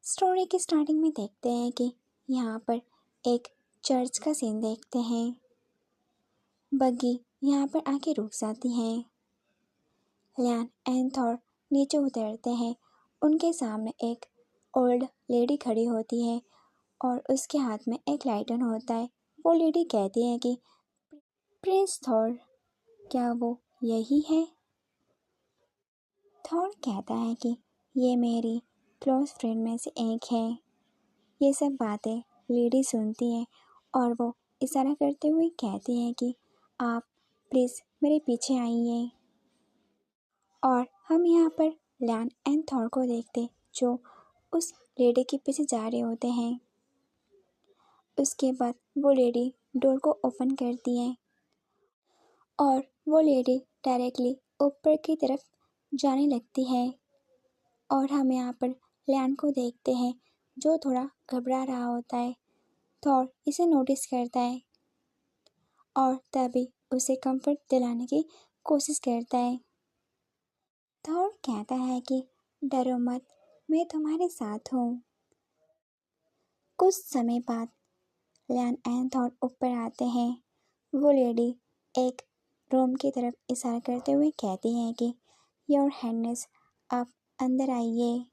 Story की starting में देखते हैं कि यहाँ पर एक चर्च का सीन देखते हैं। बग्गी यहाँ पर आके रुक जाती हैं। लियान एंड थॉर नीचे उतरते हैं। उनके सामने एक ओल्ड लेडी खड़ी होती है और उसके हाथ में एक लाइटन होता है। वो लेडी कहती है कि प्रिंस थॉर, क्या वो यही है? थॉर कहता है कि ये मेरी क्लोज फ्रेंड में से एक है। ये सब बातें लेडी सुनती है और वो इशारा करते हुए कहती है कि आप प्लीज़ मेरे पीछे आइए। और हम यहाँ पर लियान एंड थॉर को देखते जो उस लेडी के पीछे जा रहे होते हैं। उसके बाद वो लेडी डोर को ओपन करती है और वो लेडी डायरेक्टली ऊपर की तरफ जाने लगती है। और हम यहाँ पर लियान को देखते हैं जो थोड़ा घबरा रहा होता है। थॉर इसे नोटिस करता है और तभी उसे कंफर्ट दिलाने की कोशिश करता है। थॉर कहता है कि डरो मत, मैं तुम्हारे साथ हूँ। कुछ समय बाद लियान एंड थॉर ऊपर आते हैं। वो लेडी एक रूम की तरफ इशारा करते हुए कहती है कि योर हाइनेस, आप अंदर आइए।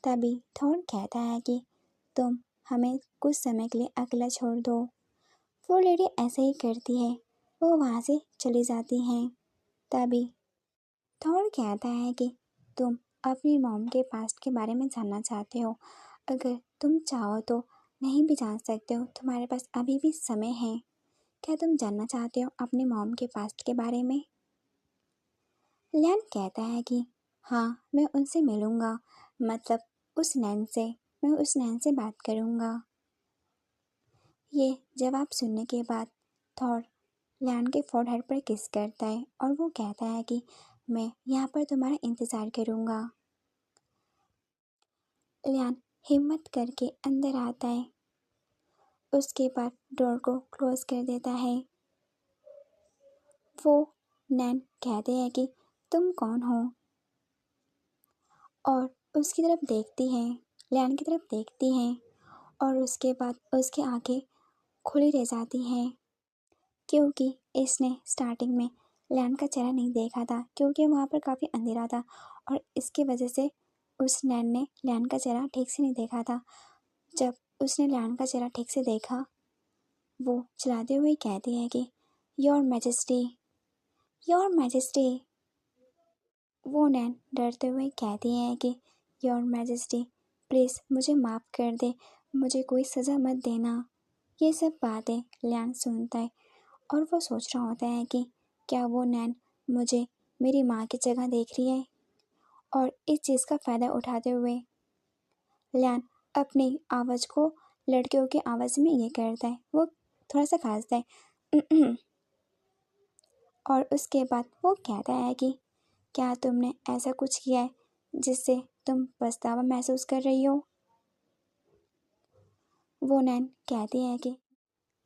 तभी थॉर कहता है कि तुम हमें कुछ समय के लिए अकेला छोड़ दो। वो लेडी ऐसे ही करती है, वो वहाँ से चली जाती हैं। तभी थॉर कहता है कि तुम अपनी मॉम के पास्ट के बारे में जानना चाहते हो। अगर तुम चाहो तो नहीं भी जान सकते हो, तुम्हारे पास अभी भी समय है। क्या तुम जानना चाहते हो अपनी मॉम के पास्ट के बारे में? लियान कहता है कि हाँ, मैं उनसे मिलूँगा, मतलब उस नैन से। मैं उस नैन से बात करूँगा। ये जवाब सुनने के बाद थॉर लियान के फोरहेड पर किस करता है और वो कहता है कि मैं यहाँ पर तुम्हारा इंतज़ार करूँगा। लियान हिम्मत करके अंदर आता है। उसके बाद डोर को क्लोज कर देता है। वो नैन कहते हैं कि तुम कौन हो, और उसकी तरफ देखती हैं, लियान की तरफ देखती हैं और उसके बाद उसकी आंखें खुली रह जाती हैं क्योंकि इसने स्टार्टिंग में लियान का चेहरा नहीं देखा था क्योंकि वहाँ पर काफ़ी अंधेरा था और इसकी वजह से उस नैन ने लियान का चेहरा ठीक से नहीं देखा था। जब उसने लियान का चेहरा ठीक से देखा, वो चिल्लाते हुए कहती है कि योर मैजेस्टी, योर मैजेस्टी। वो नैन डरते हुए कहती है कि योर मैजेस्टी, प्लीज़ मुझे माफ़ कर दे, मुझे कोई सज़ा मत देना। ये सब बातें लियान सुनता है और वो सोच रहा होता है कि क्या वो नैन मुझे मेरी माँ की जगह देख रही है। और इस चीज़ का फ़ायदा उठाते हुए लियान अपनी आवाज़ को लड़कियों की आवाज़ में ये करता है, वो थोड़ा सा खांसता है और उसके बाद वो कहता है कि क्या तुमने ऐसा कुछ किया है जिससे तुम पछतावा महसूस कर रही हो? वो नैन कहती है कि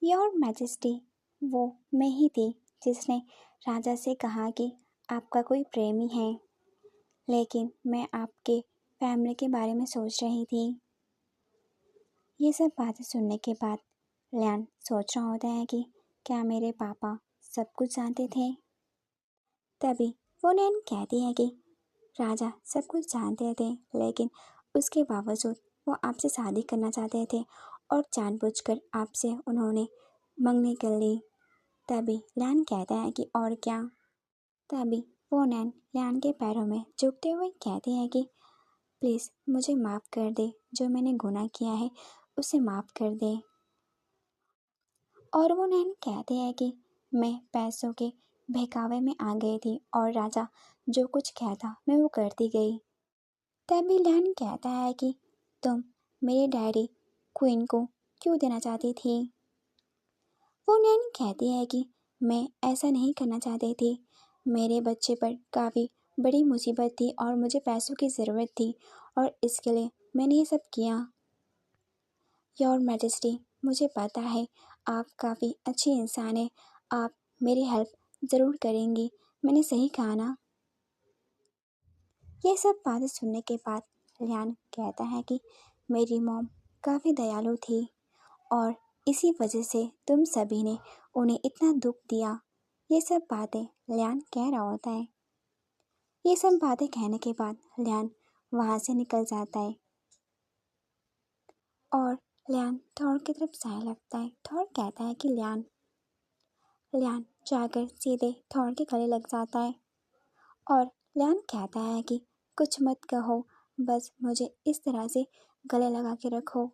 योर मैजेस्टी, वो मैं ही थी जिसने राजा से कहा कि आपका कोई प्रेमी है, लेकिन मैं आपके फैमिली के बारे में सोच रही थी। ये सब बातें सुनने के बाद लियान सोच रहा होता है कि क्या मेरे पापा सब कुछ जानते थे? तभी वो नैन कहती है कि राजा सब कुछ जानते थे, लेकिन उसके बावजूद वो आपसे शादी करना चाहते थे और जानबूझकर आपसे उन्होंने मंगनी कर ली। तभी लियान कहता है कि और क्या? तभी वो नैन लियान के पैरों में झुकते हुए कहती है कि प्लीज़ मुझे माफ़ कर दे, जो मैंने गुनाह किया है उसे माफ़ कर दे। और वो नैन कहते हैं कि मैं पैसों के बहकावे में आ गई थी और राजा जो कुछ कहता मैं वो करती गई। तभी लियान कहता है कि तुम मेरी डायरी क्वीन को क्यों देना चाहती थी? वो नैन कहती है कि मैं ऐसा नहीं करना चाहती थी। मेरे बच्चे पर काफ़ी बड़ी मुसीबत थी और मुझे पैसों की ज़रूरत थी और इसके लिए मैंने ये सब किया। योर मैजेस्टी, मुझे पता है आप काफ़ी अच्छी इंसान हैं, आप मेरी हेल्प ज़रूर करेंगी। मैंने सही कहा ना? ये सब बातें सुनने के बाद लियान कहता है कि मेरी मॉम काफ़ी दयालु थी और इसी वजह से तुम सभी ने उन्हें इतना दुख दिया। ये सब बातें लियान कह रहा होता है। ये सब बातें कहने के बाद लियान वहाँ से निकल जाता है और लियान थॉर की तरफ जाने लगता है। थॉर कहता है कि लियान जाकर सीधे थॉर के गले लग जाता है और लियान कहता है कि कुछ मत कहो, बस मुझे इस तरह से गले लगा के रखो।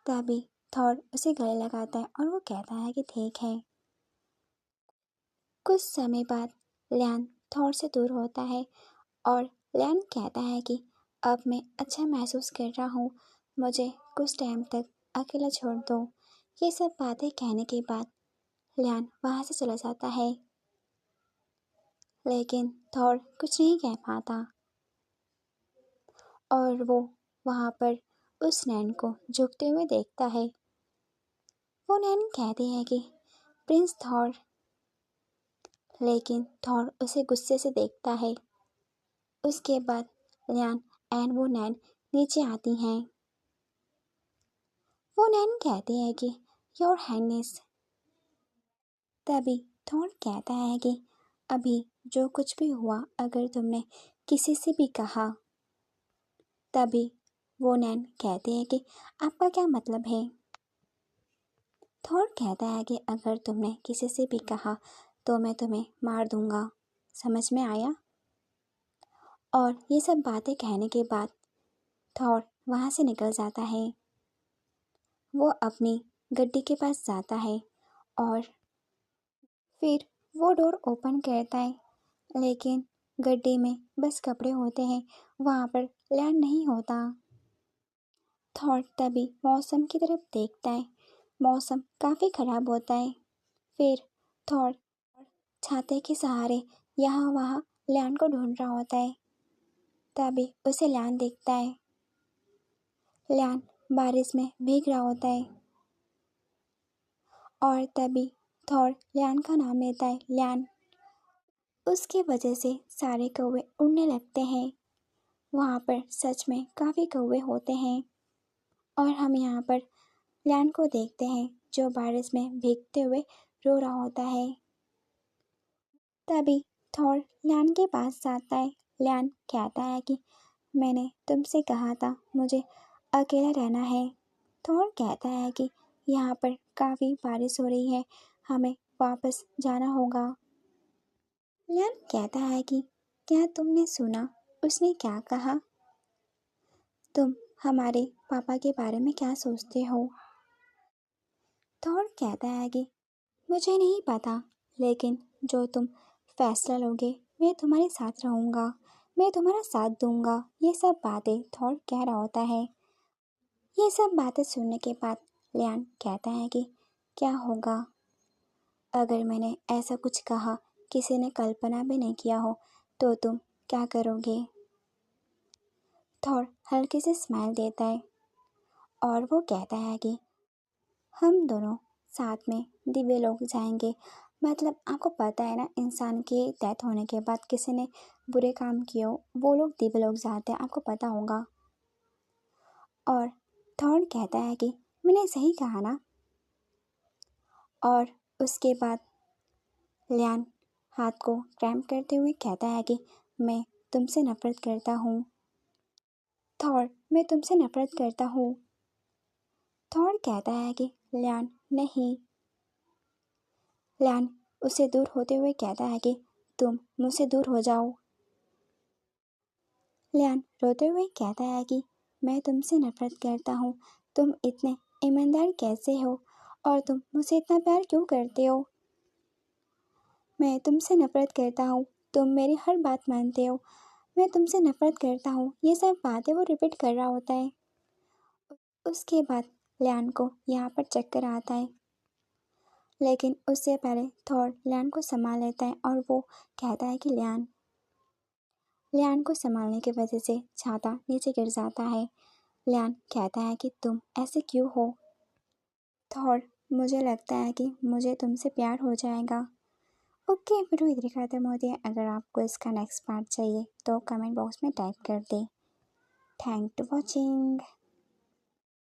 तभी थॉर उसे गले लगाता है और वो कहता है कि ठीक है। कुछ समय बाद लियान थॉर से दूर होता है और लियान कहता है कि अब मैं अच्छा महसूस कर रहा हूँ, मुझे कुछ टाइम तक अकेला छोड़ दो। ये सब बातें कहने के बाद लियान वहाँ से चला जाता है, लेकिन थॉर कुछ नहीं कह पाता और वो वहाँ पर उस नैन को झुकते हुए देखता है। वो नैन कहती है कि प्रिंस थॉर, लेकिन थॉर उसे गुस्से से देखता है। उसके बाद लियान एंड वो नैन नीचे आती हैं। वो नैन कहती है कि योर हाइनेस। तभी थॉर कहता है कि अभी जो कुछ भी हुआ, अगर तुमने किसी से भी कहा। तभी वो नैन कहती है कि आपका क्या मतलब है। थॉर कहता है कि अगर तुमने किसी से भी कहा तो मैं तुम्हें मार दूंगा, समझ में आया। और ये सब बातें कहने के बाद थॉर वहाँ से निकल जाता है। वो अपनी गड्डी के पास जाता है और फिर वो डोर ओपन करता है, लेकिन गड्डी में बस कपड़े होते हैं, वहाँ पर लैंड नहीं होता। थॉर तभी मौसम की तरफ देखता है। मौसम काफ़ी ख़राब होता है। फिर थॉर छाते के सहारे यहाँ वहाँ लैंड को ढूंढ रहा होता है। तभी उसे लैंड दिखता है। लैंड बारिश में भीग रहा होता है और तभी थॉर लैंड का नाम लेता है, लैंड। उसकी वजह से सारे कौवे उड़ने लगते हैं। वहाँ पर सच में काफ़ी कौवे होते हैं और हम यहाँ पर लैंड को देखते हैं जो बारिश में भीगते हुए रो रहा होता है। तभी थॉर लैंड के पास जाता है। लैंड कहता है कि मैंने तुमसे कहा था मुझे अकेला रहना है। थॉर कहता है कि यहाँ पर काफ़ी बारिश हो रही है, हमें वापस जाना होगा। लैंड कहता है कि क्या तुमने सुना उसने क्या कहा? तुम हमारे पापा के बारे में क्या सोचते हो? थॉर कहता है कि मुझे नहीं पता, लेकिन जो तुम फैसला लोगे मैं तुम्हारे साथ रहूँगा, मैं तुम्हारा साथ दूंगा। ये सब बातें थॉर कह रहा होता है। ये सब बातें सुनने के बाद लियान कहता है कि क्या होगा अगर मैंने ऐसा कुछ कहा, किसी ने कल्पना भी नहीं किया हो, तो तुम क्या करोगे? थॉर हल्के से स्माइल देता है और वो कहता है कि हम दोनों साथ में दिव्य लोक जाएंगे। मतलब आपको पता है ना, इंसान की डेथ होने के बाद किसी ने बुरे काम किए हो, वो लोग दिव्य लोक जाते हैं, आपको पता होगा। और थॉर कहता है कि मैंने सही कहा ना। और उसके बाद लियान हाथ को क्रैम्प करते हुए कहता है कि मैं तुमसे नफरत करता हूँ। थॉर, मैं तुमसे नफरत करता हूँ। थॉर कहता है कि लियान नहीं। लियान उससे दूर होते हुए कहता है कि तुम मुझसे दूर हो जाओ। लियान रोते हुए कहता है कि मैं तुमसे नफरत करता हूँ, तुम इतने ईमानदार कैसे हो और तुम मुझसे इतना प्यार क्यों करते हो? मैं तुमसे नफरत करता हूँ, तुम मेरी हर बात मानते हो, मैं तुमसे नफरत करता हूँ। ये सब बातें वो रिपीट कर रहा होता है। उसके बाद लियान को यहाँ पर चक्कर आता है, लेकिन उससे पहले थॉर लियान को संभाल लेता है और वो कहता है कि लियान को संभालने की वजह से छाता नीचे गिर जाता है। लियान कहता है कि तुम ऐसे क्यों हो? थॉर, मुझे लगता है कि मुझे तुमसे प्यार हो जाएगा। ओके, वीडियो इधर खत्म होती है। अगर आपको इसका नेक्स्ट पार्ट चाहिए तो कमेंट बॉक्स में टाइप कर दें। Thank to watching.